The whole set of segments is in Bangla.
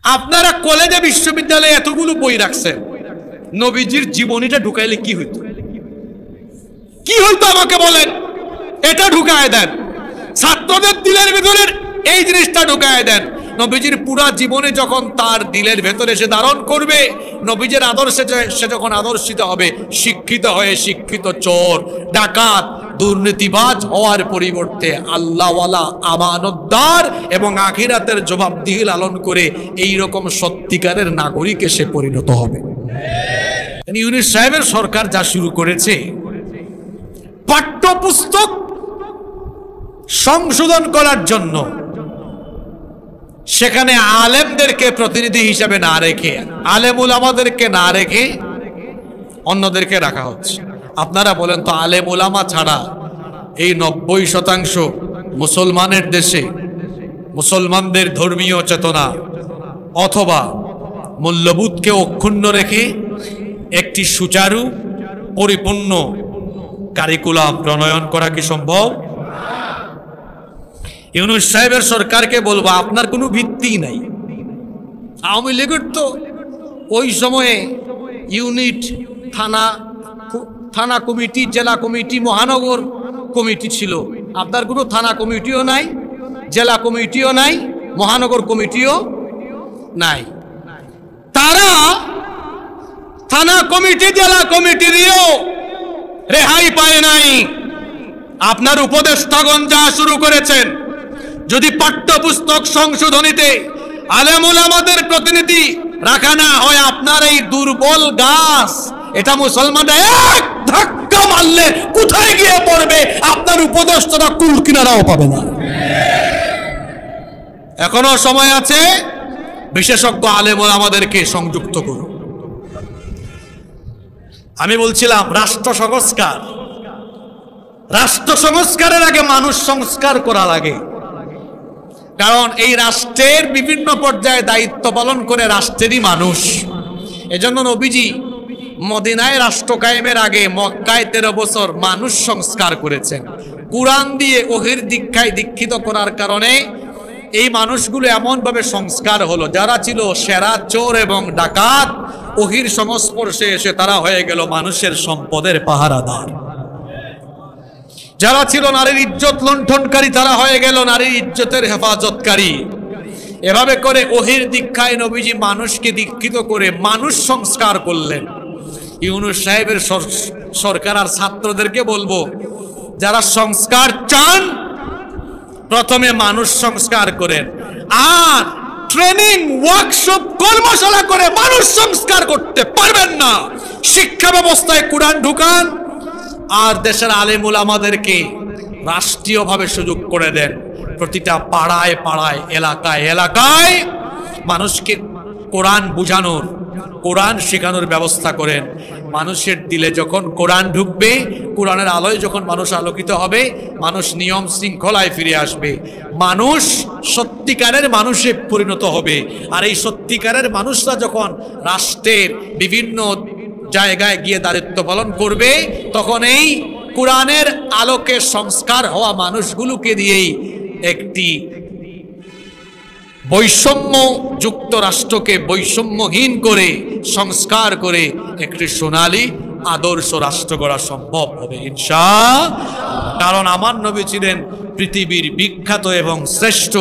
আপনারা কলেজে বিশ্ববিদ্যালয়ে এতগুলো বই রাখছেন, নবীজির জীবনীটা ঢুকাইলে কি হইতো? কি হইতো আমাকে বলেন? এটা ঢুকায় দেন, ছাত্রদের দিলের ভিতরে এই জিনিসটা ঢুকায় দেন। নবীজির পুরা জীবনে যখন তার দিলের ভেতরে সে ধারণ করবে, নবীজির আদর্শে সে যখন আদর্শিত হবে, শিক্ষিত হয়ে শিক্ষিত চোর, ডাকাত, দুর্নীতিবাজ হওয়ার পরিবর্তে আল্লাহওয়ালা, আমানতদার এবং আখিরাতের জবাবদিহি লালন করে এই রকম সত্যিকারের নাগরিকে সে পরিণত হবে। ইউনূস সাহেবের সরকার যা শুরু করেছে, পাঠ্যপুস্তক সংশোধন করার জন্য সেখানে আলেমদেরকে প্রতিনিধি হিসেবে না রেখে, আলেম উলামাদেরকে না রেখে অন্যদেরকে রাখা হচ্ছে। আপনারা বলেন তো, আলেম উলামা ছাড়া এই 90% মুসলমানের দেশে মুসলমানদের ধর্মীয় চেতনা অথবা মূল্যবোধকে অক্ষুণ্ণ রেখে একটি সুচারু পরিপূর্ণ কারিকুলাম প্রণয়ন করা কি সম্ভব? ইউনূস সাহেবের সরকারকে বলবো, আপনার কোনো ভিত্তি নাই। আওয়ামী লীগের তো ওই সময়ে ইউনিট, থানা কমিটি, জেলা কমিটি, মহানগর কমিটি ছিল। আপনার কোনো থানা কমিটিও নাই, জেলা কমিটিও নাই, মহানগর কমিটিও নাই। তারা থানা কমিটি, জেলা কমিটি দিয়েও রেহাই পায় নাই। আপনার উপদেষ্টাগণ যা শুরু করেছেন, যদি পাঠ্যপুস্তক সংশোধনীতে আলেম উলামাদের প্রতিনিধি রাখা না হয়, আপনার এই দুর্বল গাছ, এটা মুসলমানরা এক ধাক্কা মারলে কোথায় গিয়ে পড়বে, আপনার উপদেষ্টারা কুল কিনারাও পাবে না। এখনো সময় আছে, বিশেষজ্ঞ আলেম উলামাদেরকে সংযুক্ত করুন। আমি বলছিলাম রাষ্ট্র সংস্কার, রাষ্ট্র সংস্কারের আগে মানুষ সংস্কার করা লাগে। কারণ এই রাষ্ট্রের বিভিন্ন পর্যায়ে দায়িত্ব পালন করে রাষ্ট্রেরই মানুষ। এজন্য নবীজি মদিনায় রাষ্ট্র কায়েমের আগে মক্কায় 13 বছর মানুষ সংস্কার করেছেন। কুরআন দিয়ে ওহির দীক্ষায় দীক্ষিত করার কারণে এই মানুষগুলো এমনভাবে সংস্কার হলো, যারা ছিল সেরা চোর এবং ডাকাত, ওহির সংস্পর্শে এসে তারা হয়ে গেল মানুষের সম্পদের পাহারাদার। যারা ছিল নারীর ইজ্জত লুণ্ঠনকারী, তারা হয়ে গেল নারীর ইজ্জতের হেফাজতকারী। এভাবে করে ওহির দীক্ষায় নবীজি মানুষকে দীক্ষিত করে মানুষ সংস্কার করলেন। ইউনূস সাহেবের সরকার আর ছাত্রদেরকে বলবো, যারা সংস্কার চান প্রথমে মানুষ সংস্কার করেন, আর ট্রেনিং, ওয়ার্কশপ, কর্মশালা করে মানুষ সংস্কার করতে পারবেন না। শিক্ষা ব্যবস্থায় কুরআন ঢুকান, আর দেশের আলেম উলামাদেরকে রাষ্ট্রীয়ভাবে সুযোগ করে দেন। প্রতিটা পাড়ায় পাড়ায়, এলাকায় এলাকায় মানুষকে কোরআন বুঝানোর, কোরআন শেখানোর ব্যবস্থা করেন। মানুষের দিলে যখন কোরআন ঢুকবে, কোরআনের আলোয় যখন মানুষ আলোকিত হবে, মানুষ নিয়ম শৃঙ্খলায় ফিরে আসবে, মানুষ সত্যিকারের মানুষে পরিণত হবে। আর এই সত্যিকারের মানুষরা যখন রাষ্ট্রের বিভিন্ন জায়গায় গিয়ে দায়িত্ব পালন করবে, তখন এই কোরআনের আলোকে সংস্কার হওয়া মানুষগুলোকে দিয়েই একটি বৈষম্য যুক্ত রাষ্ট্রকে বৈষম্যহীন করে সংস্কার করে একটি সোনালী আদর্শ রাষ্ট্র গড়া সম্ভব হবে ইনশাআল্লাহ। কারণ আমার নবী ছিলেন পৃথিবীর বিখ্যাত এবং শ্রেষ্ঠ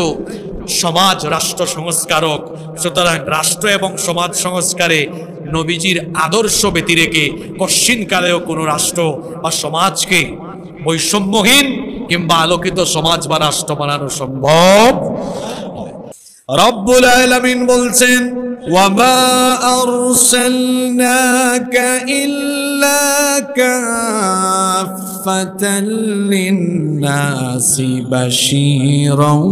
সমাজ রাষ্ট্র সংস্কারক। সুতরাং রাষ্ট্র এবং সমাজ সংস্কারে নবীজির আদর্শ ব্যতিরেকে কশ্চিনকালেও কোনো রাষ্ট্র বা সমাজকে বৈষম্যহীন কিংবা আলোকিত সমাজ বা রাষ্ট্র বানানো সম্ভব। রব্বুল আলামিন বলছেন, ওয়ামা আরসালনাকা ইল্লা কাফাতাল লিন্নাসি বাশীরাও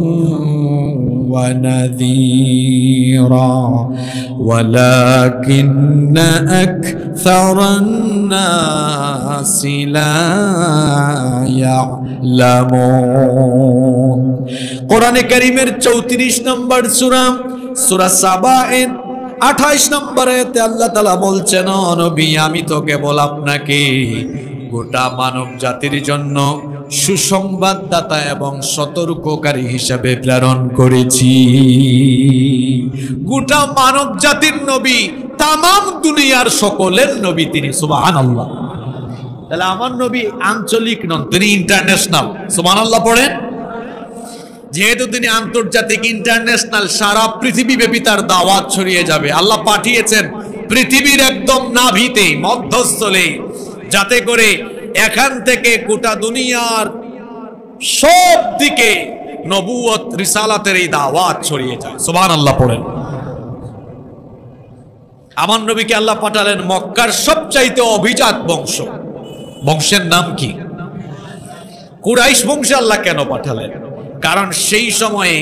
ওয়া নাযীরা ওয়ালাকিন্না আকসারান নাসি লা ইয়ালামুন। কোরআনে কারীমের 34 নম্বর সূরা, সূরা সাবা-এর 28 নম্বরে আল্লাহ তাআলা বলছেন, ও নবী, আমি তো কেবল আপনাকে গোটা মানব জাতির জন্য সুসংবাদদাতা এবং সতর্ককারী হিসাবে প্রেরণ করেছি। গোটা মানব জাতির নবী, তামাম দুনিয়ার সকলের নবী তিনি। সুবহানাল্লাহ। তাহলে আমার নবী আঞ্চলিক নন, তিনি ইন্টারন্যাশনাল। সুবহানাল্লাহ পড়েন। যেহেতু তিনি আন্তর্জাতিক, ইন্টারন্যাশনাল, সারা পৃথিবীব্যাপী তার দাওয়াত ছড়িয়ে যাবে। আল্লাহ পাঠিয়েছেন পৃথিবীর একদম নাভিতে, মধ্যস্থলে, যাতে করে এখান থেকে গোটা দুনিয়ার সব দিকে নবুয়ত রিসালাতের এই দাওয়াত ছড়িয়ে যায়। সুবহানাল্লাহ পড়েন। আমার নবীকে আল্লাহ পাঠালেন মক্কার সবচাইতে অভিজাত বংশ। বংশের নাম কি? কুরাইশ বংশে আল্লাহ কেন পাঠালেন? কারণ সেই সময়ে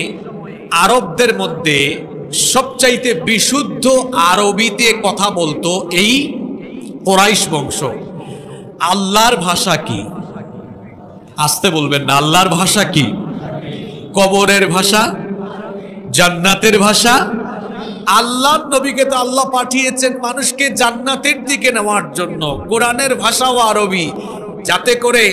আরবদের মধ্যে সবচাইতে বিশুদ্ধ আরবিতে কথা বলতো এই কুরাইশ বংশ। আল্লাহর ভাষা কি? আসতে বলবেন না। আল্লাহর ভাষা কি? কবরের ভাষা, জান্নাতের ভাষা। আল্লাহর নবীকে তো আল্লাহ পাঠিয়েছেন মানুষকে জান্নাতের দিকে নেওয়ার জন্য। কোরআনের ভাষাও আরবি, যাতে করে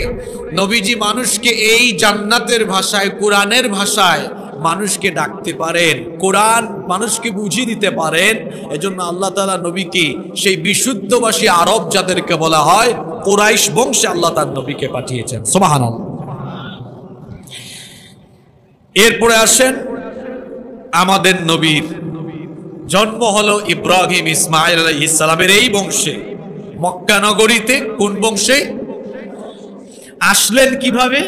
নবীজি মানুষকে এই জান্নাতের ভাষায়, কোরআনের ভাষায় মানুষকে ডাকতে পারেন, কোরআন মানুষকে বুঝিয়ে দিতে পারেন। এজন্য আল্লাহ তাআলা নবীকে, সেই বিশুদ্ধভাষী আরব যাদেরকে বলা হয় কুরাইশ বংশে, আল্লাহ তার নবীকে পাঠিয়েছেন। সুবহানাল্লাহ। এরপরে আসেন, আমাদের নবীর জন্ম হলো ইব্রাহিম ইসমাইল আলাইহিস সালামের এই বংশে, মক্কা নগরীতে। কোন বংশে? আসলেন কিভাবে?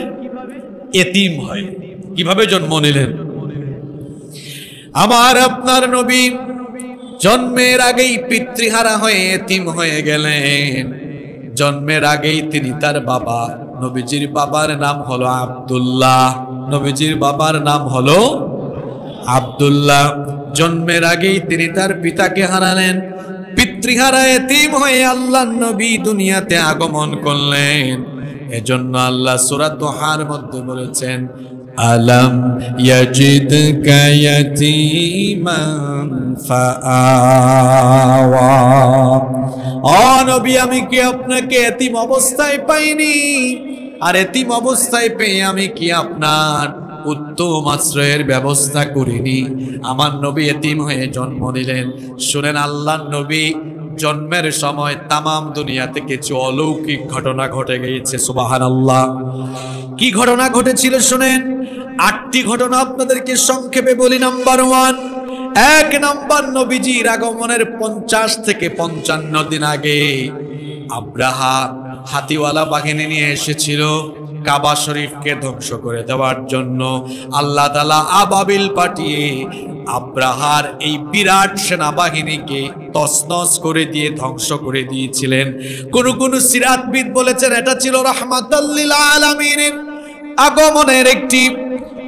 এতিম হয়। কিভাবে জন্ম নিলেন? আমার আপনার নবী জন্মের আগেই পিতৃহারা হয়ে এতিম হয়ে গেলেন। জন্মের আগেই তিনি তার বাবা, নবীজির বাবার নাম হলো আব্দুল্লাহ। নবীজির বাবার নাম হলো আব্দুল্লাহ। জন্মের আগেই তিনি তার পিতাকে হারালেন। পিতৃহারা এতিম হয়ে আল্লাহর নবী দুনিয়াতে আগমন করলেন। এজন্য আল্লাহ সূরা দুহার মধ্যে বলেছেন, আলম ইয়াজিদকা ইয়াতীমান ফাআওয়া। ও নবী, আমি কি আপনাকে এতিম অবস্থায় পাইনি? আর এতিম অবস্থায় পেয়ে আমি কি আপনার উত্তম আশ্রয়ের ব্যবস্থা করিনি? আমার নবী এতিম হয়ে জন্ম নিলেন। শুনেন, আল্লাহর নবী জন্মের সময় তামাম দুনিয়াতে কিছু অলৌকিক ঘটনা ঘটে গিয়েছে। সুবহানাল্লাহ। কি ঘটনা ঘটেছিল শুনেন। 8টি ঘটনা আপনাদেরকে সংক্ষেপে বলি। নাম্বার 1, 1 নাম্বার, নবীজির আগমনের 50 থেকে 55 দিন আগে আব্রাহা হাতিওয়ালা বাহিনী নিয়ে এসেছিল কাবা শরীফকে ধ্বংস করে দেওয়ার জন্য। আল্লাহ তাআলা আবাবিল পাঠিয়ে আব্রাহার এই বিরাট সেনাবাহিনীকে তছনছ করে দিয়ে ধ্বংস করে দিয়েছিলেন। কোন সিরাতবিদ বলেছেন এটা ছিল রাহমাতাল লিল আলামিনের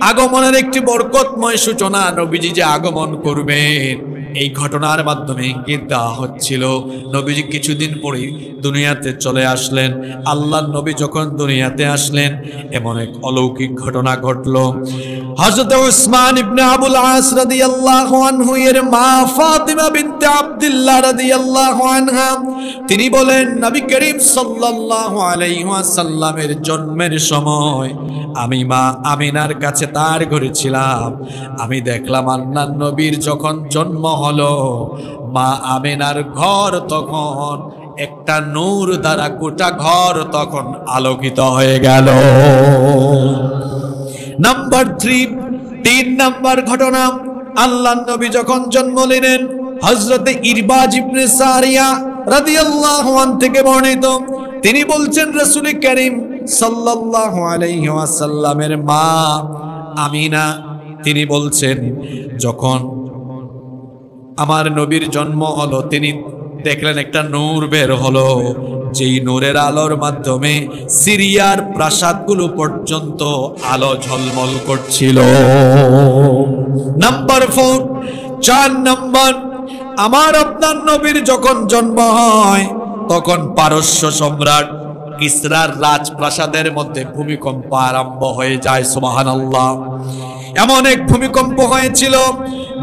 আগমনের একটি বরকতময় সূচনা। নবীজি যে আগমন করবেন, এই ঘটনার মাধ্যমে ইঙ্গিত দেওয়া হচ্ছিল। নবীজি কিছুদিন পরেই দুনিয়াতে চলে আসলেন। আল্লাহর নবী যখন দুনিয়াতে আসলেন, এমন এক অলৌকিক ঘটনা ঘটলো। হযরত উসমান ইবনে আবুল আস রাদিয়াল্লাহু আনহু এর মা ফাতিমা বিনতে আব্দুল্লাহ রাদিয়াল্লাহু আনহা, তিনি বলেন, নবী করিম সাল্লাল্লাহু আলাইহি ওয়াসাল্লামের জন্মের সময় আমি মা আমিনার কাছে তার ঘরে ছিলাম। আমি দেখলাম আল্লাহর নবীর যখন জন্ম হলো, মা আমিনার ঘর তখন একটা নূর দ্বারা গোটা ঘর তখন আলোকিত হয়ে গেল। নাম্বার 3 নাম্বার ঘটনা, আল্লাহর নবী যখন জন্ম নিলেন, হযরতে ইরবাজ ইবনে সারিয়া রাদিয়াল্লাহু আনহু থেকে বর্ণিত, তিনি বলছেন রাসূল করিম সাল্লাল্লাহু আলাইহি ওয়াসাল্লামের মা আমিনা তিনি বলছেন, যখন আমার নবীর জন্ম হলো, তিনি দেখলেন একটা নূর বের হলো, যেই নূরের আলোর মাধ্যমে সিরিয়ার প্রাসাদগুলো পর্যন্ত আলো ঝলমল করছিল। নাম্বার 4 নাম্বার, আমার আপনার নবীর যখন জন্ম হয়, তখন পারস্য সম্রাট কিসরার রাজপ্রাসাদের মধ্যে ভূমিকম্প আরম্ভ হয়ে যায়। সুবহানাল্লাহ। এমন এক ভূমিকম্প হয়েছিল,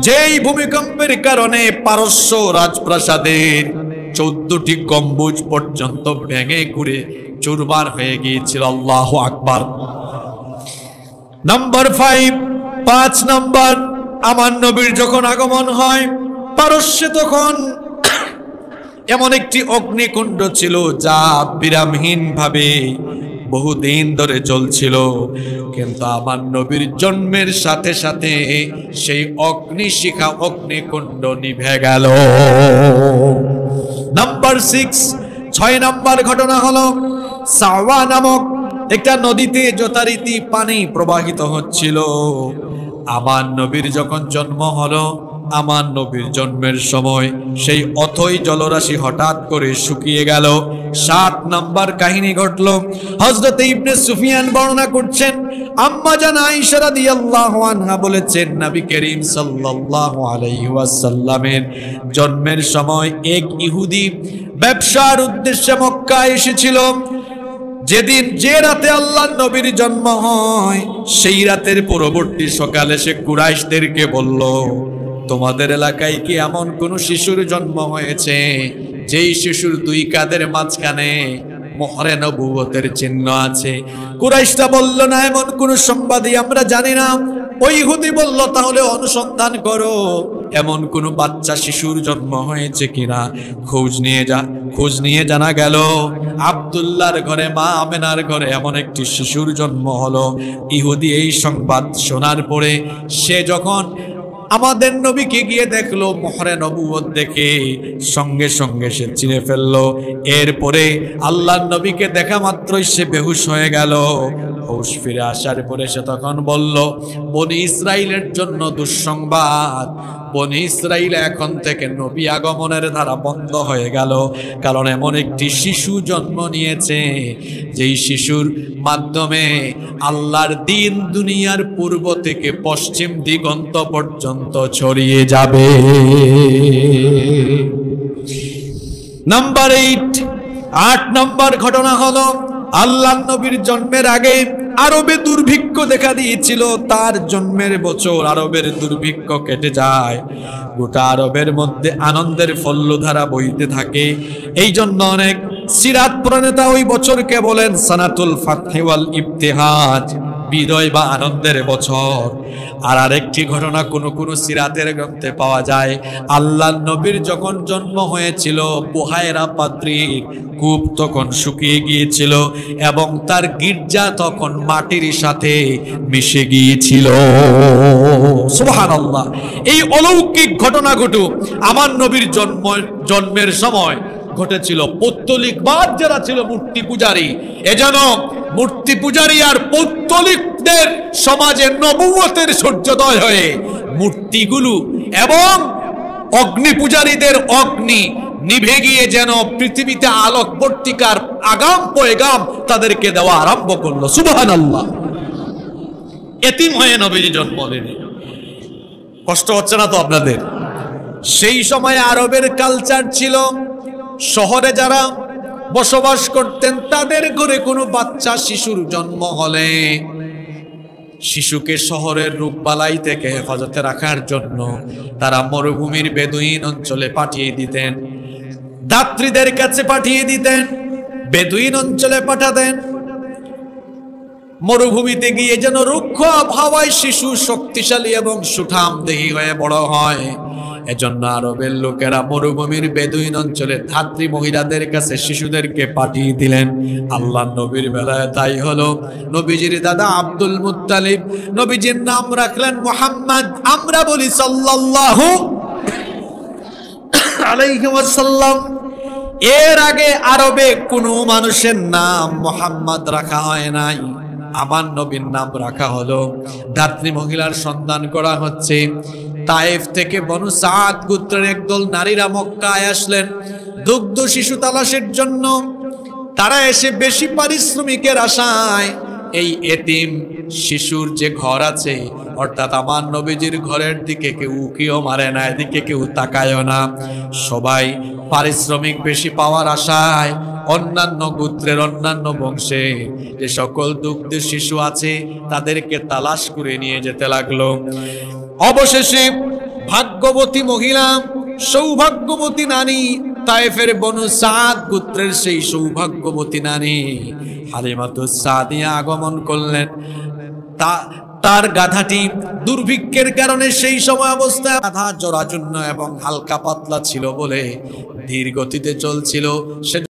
যেই ভূমিকম্পের কারণে পারস্য রাজপ্রাসাদের 14টি গম্বুজ পর্যন্ত ভেঙে ঘুরে চুরমার হয়ে গিয়েছিল। আল্লাহু আকবার। নাম্বার 5 নাম্বার, আমার নবীর যখন আগমন হয় পারস্যে, তখন এমন একটি অগ্নিকুণ্ড ছিল যা বিরামহীন ভাবে বহুদিন ধরে চলছিল, কিন্তু আমার নবীর জন্মের সাথে সাথে সেই অগ্নিশিখা অগ্নিকুণ্ড নিভে গেল। নাম্বার 6 নাম্বার ঘটনা হলো, সাওয়া নামক একটা নদীতে যথারীতি পানি প্রবাহিত হচ্ছিল। আমার নবীর যখন জন্ম হলো, আমার নবীর জন্মের সময় সেই অথই জলরাশি হঠাৎ করে শুকিয়ে গেল। 7 নাম্বার কাহিনী ঘটল। হযরত ইবনে সুফিয়ান বর্ণনা করছেন, আম্মা জান আয়েশা রাদিয়াল্লাহু আনহা বলেছেন, নবী করিম সাল্লাল্লাহু আলাইহি ওয়াসাল্লামের জন্মের সময় এক ইহুদি ব্যবসার উদ্দেশ্যে মক্কায় এসেছিল। যেদিন যে রাতে আল্লাহর নবীর জন্ম হয়, সেই রাতের পরবর্তী সকালে সে কুরাইশদেরকে বলল, তোমাদের এলাকায় কি এমন কোন শিশুর জন্ম হয়েছে যেই শিশুর 2 কাঁধের মাঝখানে মোহরে নবুয়তের চিহ্ন আছে? কুরাইশরা বলল, না, এমন কোন সংবাদই আমরা জানি না। ওই ইহুদি বলল, তাহলে অনুসন্ধান করো, এমন কোন বাচ্চা শিশুর জন্ম হয়েছে কিনা খোঁজ নিয়ে জানা গেল আব্দুল্লাহর ঘরে, মা আমেনার ঘরে এমন একটি শিশুর জন্ম হলো। ইহুদি এই সংবাদ শোনার পরে সে যখন আমাদের নবীকে গিয়ে দেখলো, মোহরে নবুয়ত দেখে সঙ্গে সঙ্গে সে চিনে ফেললো। এরপরে আল্লাহর নবীকে দেখা মাত্রই সে বেহুশ হয়ে গেল। হুঁশ ফিরে আসার পরে সে তখন বলল, বনি ইসরাইলের জন্য দুঃসংবাদ, বনি ইসরাইল এখন থেকে নবী আগমনের ধারা বন্ধ হয়ে গেল, কারণ এমন একটি শিশু জন্ম নিয়েছে যেই শিশুর মাধ্যমে আল্লাহর দ্বীন দুনিয়ার পূর্ব থেকে পশ্চিম দিগন্ত পর্যন্ত ছড়িয়ে যাবে। নাম্বার 8 নাম্বার ঘটনা হলো, আল্লাহর নবীর জন্মের আগে আরবে দুর্ভিক্ষ দেখা দিয়েছিল। তার জন্মের বছর আরবের দুর্ভিক্ষ কেটে যায়, গোটা আরবের মধ্যে আনন্দের ফল্লধারা বইতে থাকে। এই জন্য অনেক সিরাত প্রণেতা ওই বছরকে বলেন সানাতুল ফাতহি ওয়াল ইবতিহাজ, বিজয় বা আনন্দের বছর। আর আরেকটি ঘটনা কোন সিরাতের গ্রন্থে পাওয়া যায়, আল্লাহর নবীর যখন জন্ম হয়েছিল, বুহায়রা পাত্রীর কূপ তখন শুকিয়ে গিয়েছিল এবং তার গির্জা তখন মাটির সাথে মিশে গিয়েছিল। সুবহানাল্লাহ। এই অলৌকিক ঘটনা আমার নবীর জন্মের সময় ঘটেছিল। পৌত্তলিকবাদ যারা ছিল মূর্তি পূজারী, এজন্য মূর্তি পূজারী আর পৌত্তলিকদের সমাজে নবুয়তের সূর্যোদয় হয়ে মূর্তিগুলো এবং অগ্নি পূজারীদের অগ্নি নিভে গিয়ে যেন পৃথিবীতে আলোকবর্তিকার আগাম পয়গাম তাদেরকে দেওয়া আরম্ভ করলো। সুবহানাল্লাহ। এতিম হয়ে নবীজি জন্ম নিলেন। কষ্ট হচ্ছে না তো আপনাদের? সেই সময় আরবের কালচার ছিল, শহরে যারা বসবাস করতেন তাদের ঘরে কোনো বাচ্চা শিশুর জন্ম হলে শিশুকে শহরের রোগবালাই থেকে হেফাজতে রাখার জন্য তারা মরুভূমির বেদুইন অঞ্চলে পাঠিয়ে দিতেন, দাত্রীদের কাছে পাঠিয়ে দিতেন, বেদুইন অঞ্চলে পাঠাতেন। মরুভূমিতে গিয়ে যেন রুক্ষ আবহাওয়ায় শিশু শক্তিশালী এবং সুঠামদেহী হয়ে বড় হয়। এজন্য আরবের লোকেরা মরুভূমির বেদুইন অঞ্চলে ধাত্রী মহিলাদের কাছে শিশুদেরকে পাঠিয়ে দিলেন। আল্লাহর নবীর বেলায় তাই হলো। নবীজির দাদা আব্দুল মুত্তালিব, নবীজির নাম রাখলেন মুহাম্মদ, আমরা বলি সাল্লাল্লাহু আলাইহি ওয়াসাল্লাম। এর আগে আরবে কোনো মানুষের নাম মুহাম্মদ রাখা হয় নাই, আমার নবীর নাম রাখা হলো। ধাত্রী মহিলার সন্ধান করা হচ্ছে। তায়েফ থেকে বনু সাদ গোত্রের একদল নারীরা মক্কায় আসলেন দুগ্ধ শিশু তালাশের জন্য। তারা এসে বেশি পারিশ্রমিকের আশায় এই এতিম শিশুর যে ঘর আছে, অর্থাৎ আমার নবীজির ঘরের দিকে কেউ মারে না, এদিকে কেউ তাকায়ও না। সবাই পারিশ্রমিক বেশি পাওয়ার আশায় অন্যান্য গোত্রের অন্যান্য বংশে যে সকল দুগ্ধ শিশু আছে তাদেরকে তালাশ করে নিয়ে যেতে লাগলো। অবশেষে ভাগ্যবতী মহিলা, সৌভাগ্যবতী নারী তায়েফের বনু সাদ গোত্রের সেই সৌভাগ্যবতী নারী হালিমাতুস সাদিয়া আগমন করলেন। তার গাধাটি দুর্ভিক্ষের কারণে সেই সময় অবস্থায় গাধা জরাজীর্ণ এবং হালকা পাতলা ছিল বলে ধীর গতিতে চলছিল।